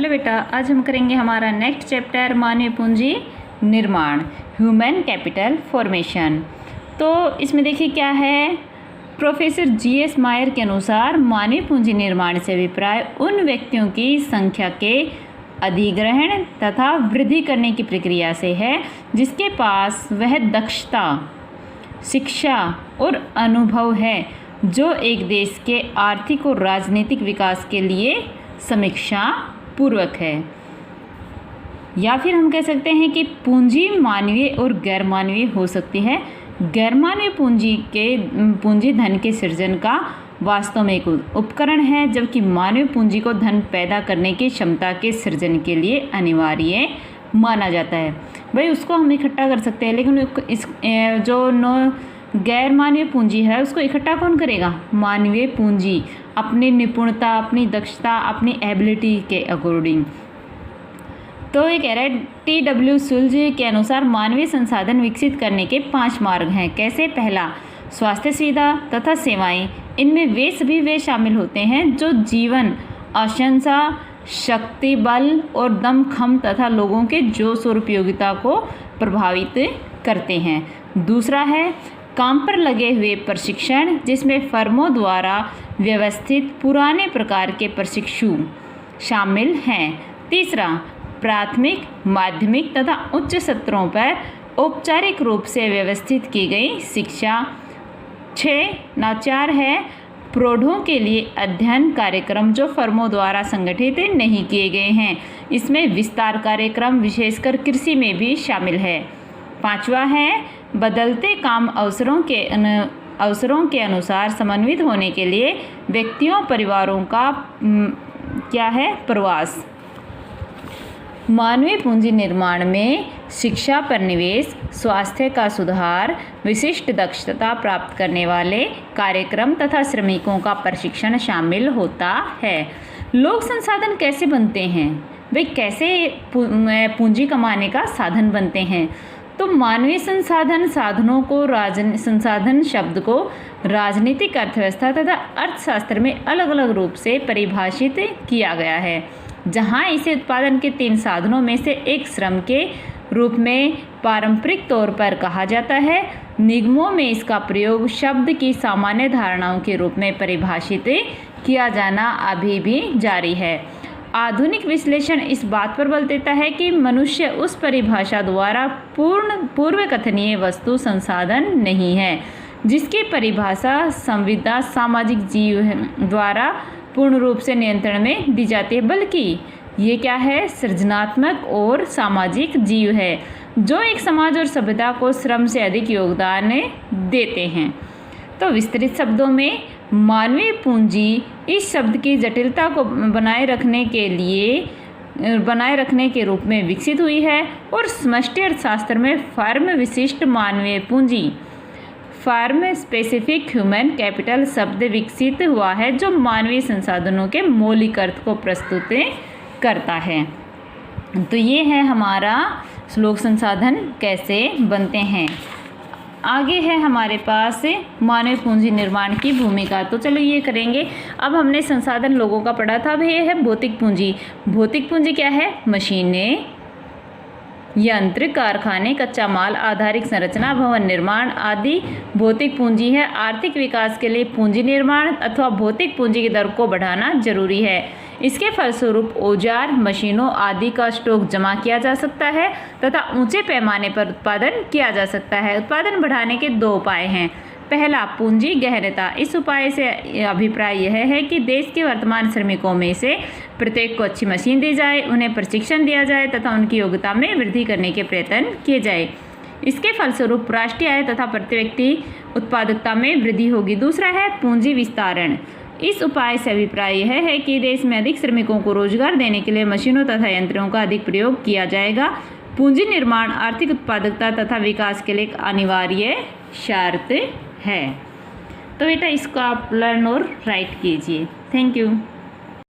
Hello बेटा, आज हम करेंगे हमारा नेक्स्ट चैप्टर मानवीय पूंजी निर्माण, ह्यूमन कैपिटल फॉर्मेशन। तो इसमें देखिए क्या है, प्रोफेसर जीएस मायर के अनुसार मानवीय पूंजी निर्माण से अभिप्राय उन व्यक्तियों की संख्या के अधिग्रहण तथा वृद्धि करने की प्रक्रिया से है जिसके पास वह दक्षता, शिक्षा और अनुभव है जो एक देश के आर्थिक और राजनीतिक विकास के लिए समीक्षा पूर्वक है। या फिर हम कह सकते हैं कि पूंजी मानवीय और गैर मानवीय हो सकती है। गैर मानवीय पूंजी धन के सृजन का वास्तव में एक उपकरण है, जबकि मानवीय पूंजी को धन पैदा करने की क्षमता के सृजन के लिए अनिवार्य माना जाता है। भाई उसको हम इकट्ठा कर सकते हैं, लेकिन गैर मानवीय पूंजी है उसको इकट्ठा कौन करेगा? मानवीय पूंजी अपनी निपुणता, अपनी दक्षता, अपनी एबिलिटी के अकॉर्डिंग। तो ये कह रहा है TW सुल्ज के अनुसार मानवीय संसाधन विकसित करने के 5 मार्ग हैं। कैसे? पहला, स्वास्थ्य सुविधा तथा सेवाएं। इनमें वे शामिल होते हैं जो जीवन, अनुशंसा, शक्ति, बल और दमखम तथा लोगों के जोश और उपयोगिता को प्रभावित करते हैं। दूसरा है काम पर लगे हुए प्रशिक्षण, जिसमें फर्मों द्वारा व्यवस्थित पुराने प्रकार के प्रशिक्षु शामिल हैं। तीसरा, प्राथमिक, माध्यमिक तथा उच्च सत्रों पर औपचारिक रूप से व्यवस्थित की गई शिक्षा। 4 है प्रौढ़ों के लिए अध्ययन कार्यक्रम जो फर्मों द्वारा संगठित नहीं किए गए हैं। इसमें विस्तार कार्यक्रम विशेषकर कृषि में भी शामिल है। 5वां है बदलते काम अवसरों के अनुसार समन्वित होने के लिए व्यक्तियों, परिवारों का क्या है? प्रवास। मानवीय पूंजी निर्माण में शिक्षा पर निवेश, स्वास्थ्य का सुधार, विशिष्ट दक्षता प्राप्त करने वाले कार्यक्रम तथा श्रमिकों का प्रशिक्षण शामिल होता है। लोक संसाधन कैसे बनते हैं? वे कैसे पूंजी कमाने का साधन बनते हैं? तो मानवीय संसाधन संसाधन शब्द को राजनीतिक, अर्थव्यवस्था तथा अर्थशास्त्र में अलग अलग रूप से परिभाषित किया गया है, जहां इसे उत्पादन के 3 साधनों में से एक श्रम के रूप में पारंपरिक तौर पर कहा जाता है। निगमों में इसका प्रयोग शब्द की सामान्य धारणाओं के रूप में परिभाषित किया जाना अभी भी जारी है। आधुनिक विश्लेषण इस बात पर बल देता है कि मनुष्य उस परिभाषा द्वारा पूर्व कथनीय वस्तु संसाधन नहीं है जिसकी परिभाषा संविदा सामाजिक जीव द्वारा पूर्ण रूप से नियंत्रण में दी जाती है, बल्कि ये क्या है? सृजनात्मक और सामाजिक जीव है जो एक समाज और सभ्यता को श्रम से अधिक योगदान देते हैं। तो विस्तृत शब्दों में मानवीय पूंजी इस शब्द की जटिलता को बनाए रखने के रूप में विकसित हुई है और समष्टि अर्थशास्त्र में फर्म विशिष्ट मानवीय पूंजी, फर्म स्पेसिफिक ह्यूमन कैपिटल शब्द विकसित हुआ है जो मानवीय संसाधनों के मौलिक अर्थ को प्रस्तुत करता है। तो ये है हमारा लोक संसाधन कैसे बनते हैं। आगे है हमारे पास मानव पूंजी निर्माण की भूमिका। तो चलो ये करेंगे। अब हमने संसाधन लोगों का पढ़ा था, अब ये है भौतिक पूंजी। भौतिक पूंजी क्या है? मशीनें, यंत्र, कारखाने, कच्चा माल, आधारिक संरचना, भवन निर्माण आदि भौतिक पूंजी है। आर्थिक विकास के लिए पूंजी निर्माण अथवा भौतिक पूंजी की दर को बढ़ाना जरूरी है। इसके फलस्वरूप औजार, मशीनों आदि का स्टॉक जमा किया जा सकता है तथा ऊंचे पैमाने पर उत्पादन किया जा सकता है। उत्पादन बढ़ाने के 2 उपाय हैं। पहला, पूंजी गहनता। इस उपाय से अभिप्राय यह है कि देश के वर्तमान श्रमिकों में से प्रत्येक को अच्छी मशीन दी जाए, उन्हें प्रशिक्षण दिया जाए तथा उनकी योग्यता में वृद्धि करने के प्रयत्न किए जाए। इसके फलस्वरूप राष्ट्रीय आय तथा प्रति व्यक्ति उत्पादकता में वृद्धि होगी। दूसरा है पूंजी विस्तारण। इस उपाय से अभिप्राय यह है कि देश में अधिक श्रमिकों को रोजगार देने के लिए मशीनों तथा यंत्रों का अधिक प्रयोग किया जाएगा। पूंजी निर्माण आर्थिक उत्पादकता तथा विकास के लिए एक अनिवार्य शर्त है। तो बेटा इसको आप लर्न और राइट कीजिए। Thank you.